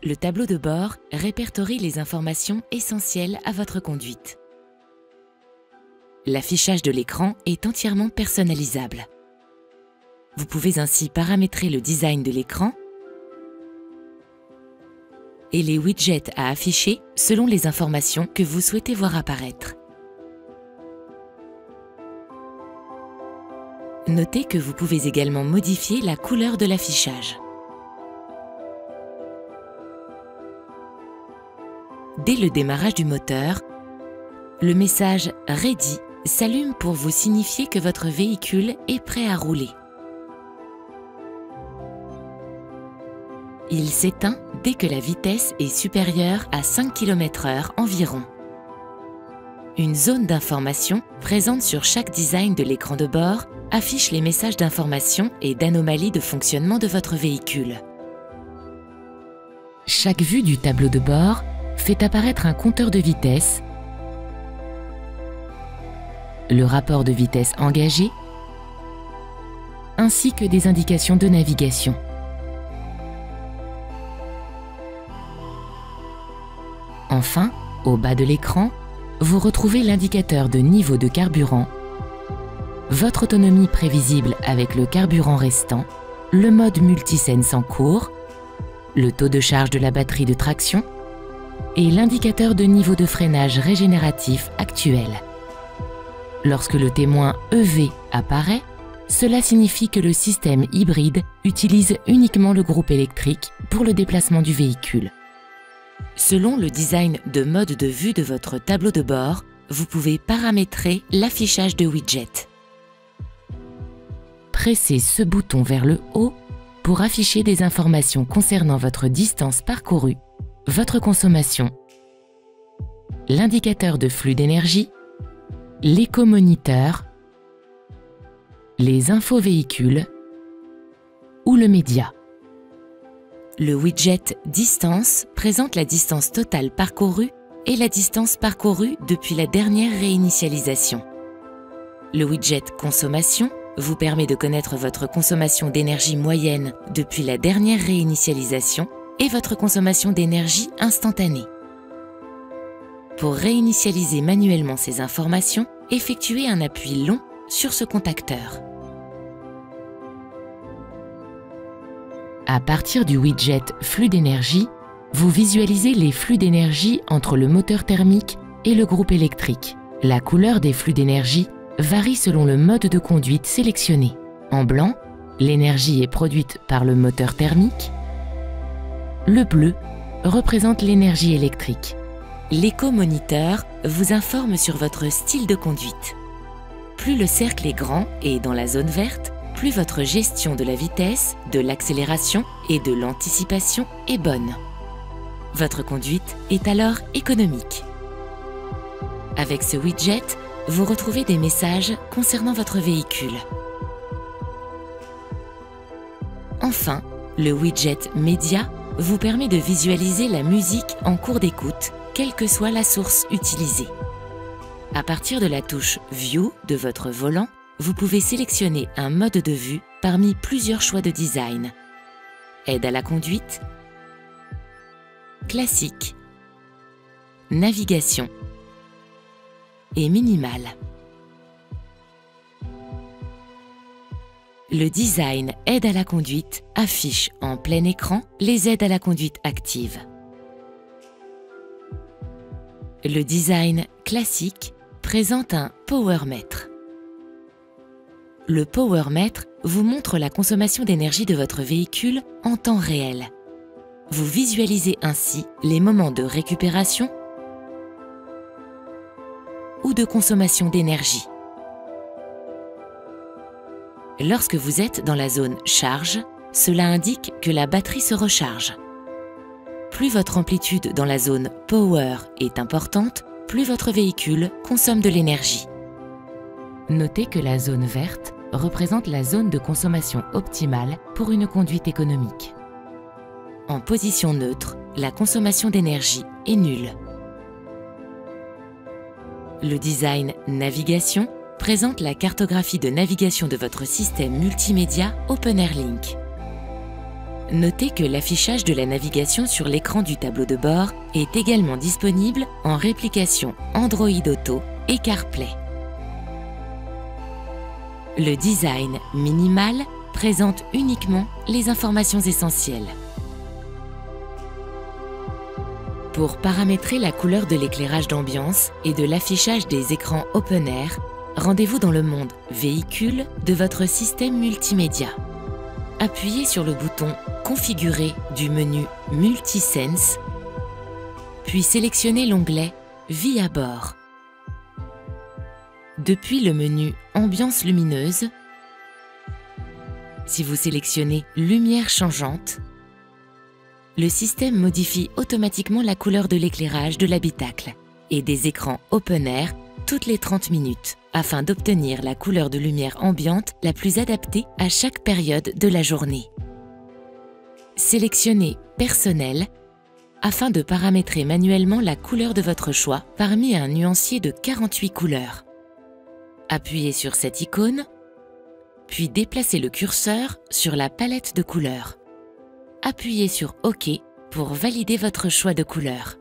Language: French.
le tableau de bord répertorie les informations essentielles à votre conduite. L'affichage de l'écran est entièrement personnalisable. Vous pouvez ainsi paramétrer le design de l'écran et les widgets à afficher selon les informations que vous souhaitez voir apparaître. Notez que vous pouvez également modifier la couleur de l'affichage. Dès le démarrage du moteur, le message « Ready » s'allume pour vous signifier que votre véhicule est prêt à rouler. Il s'éteint dès que la vitesse est supérieure à 5 km/h environ. Une zone d'information présente sur chaque design de l'écran de bord affiche les messages d'information et d'anomalies de fonctionnement de votre véhicule. Chaque vue du tableau de bord fait apparaître un compteur de vitesse, le rapport de vitesse engagé, ainsi que des indications de navigation. Enfin, au bas de l'écran, vous retrouvez l'indicateur de niveau de carburant, votre autonomie prévisible avec le carburant restant, le mode multisense en cours, le taux de charge de la batterie de traction et l'indicateur de niveau de freinage régénératif actuel. Lorsque le témoin EV apparaît, cela signifie que le système hybride utilise uniquement le groupe électrique pour le déplacement du véhicule. Selon le design de mode de vue de votre tableau de bord, vous pouvez paramétrer l'affichage de widgets. Pressez ce bouton vers le haut pour afficher des informations concernant votre distance parcourue, votre consommation, l'indicateur de flux d'énergie, l'éco-moniteur, les infos véhicules ou le média. Le widget Distance présente la distance totale parcourue et la distance parcourue depuis la dernière réinitialisation. Le widget Consommation vous permet de connaître votre consommation d'énergie moyenne depuis la dernière réinitialisation et votre consommation d'énergie instantanée. Pour réinitialiser manuellement ces informations, effectuez un appui long sur ce contacteur. À partir du widget Flux d'énergie, vous visualisez les flux d'énergie entre le moteur thermique et le groupe électrique. La couleur des flux d'énergie varie selon le mode de conduite sélectionné. En blanc, l'énergie est produite par le moteur thermique. Le bleu représente l'énergie électrique. L'éco-moniteur vous informe sur votre style de conduite. Plus le cercle est grand et dans la zone verte, plus votre gestion de la vitesse, de l'accélération et de l'anticipation est bonne. Votre conduite est alors économique. Avec ce widget, vous retrouvez des messages concernant votre véhicule. Enfin, le widget Média vous permet de visualiser la musique en cours d'écoute, quelle que soit la source utilisée. À partir de la touche View de votre volant, vous pouvez sélectionner un mode de vue parmi plusieurs choix de design. Aide à la conduite, classique, navigation et minimal. Le design Aide à la conduite affiche en plein écran les aides à la conduite actives. Le design classique présente un powermètre. Le powermètre vous montre la consommation d'énergie de votre véhicule en temps réel. Vous visualisez ainsi les moments de récupération ou de consommation d'énergie. Lorsque vous êtes dans la zone charge, cela indique que la batterie se recharge. Plus votre amplitude dans la zone power est importante, plus votre véhicule consomme de l'énergie. Notez que la zone verte représente la zone de consommation optimale pour une conduite économique. En position neutre, la consommation d'énergie est nulle. Le design Navigation présente la cartographie de navigation de votre système multimédia OpenAirLink. Notez que l'affichage de la navigation sur l'écran du tableau de bord est également disponible en réplication Android Auto et CarPlay. Le design minimal présente uniquement les informations essentielles. Pour paramétrer la couleur de l'éclairage d'ambiance et de l'affichage des écrans Open Air, rendez-vous dans le monde Véhicule de votre système multimédia. Appuyez sur le bouton Configurer du menu Multisense, puis sélectionnez l'onglet Vie à bord. Depuis le menu Ambiance lumineuse, si vous sélectionnez Lumière changeante, le système modifie automatiquement la couleur de l'éclairage de l'habitacle et des écrans Open Air toutes les 30 minutes afin d'obtenir la couleur de lumière ambiante la plus adaptée à chaque période de la journée. Sélectionnez Personnel afin de paramétrer manuellement la couleur de votre choix parmi un nuancier de 48 couleurs. Appuyez sur cette icône, puis déplacez le curseur sur la palette de couleurs. Appuyez sur OK pour valider votre choix de couleur.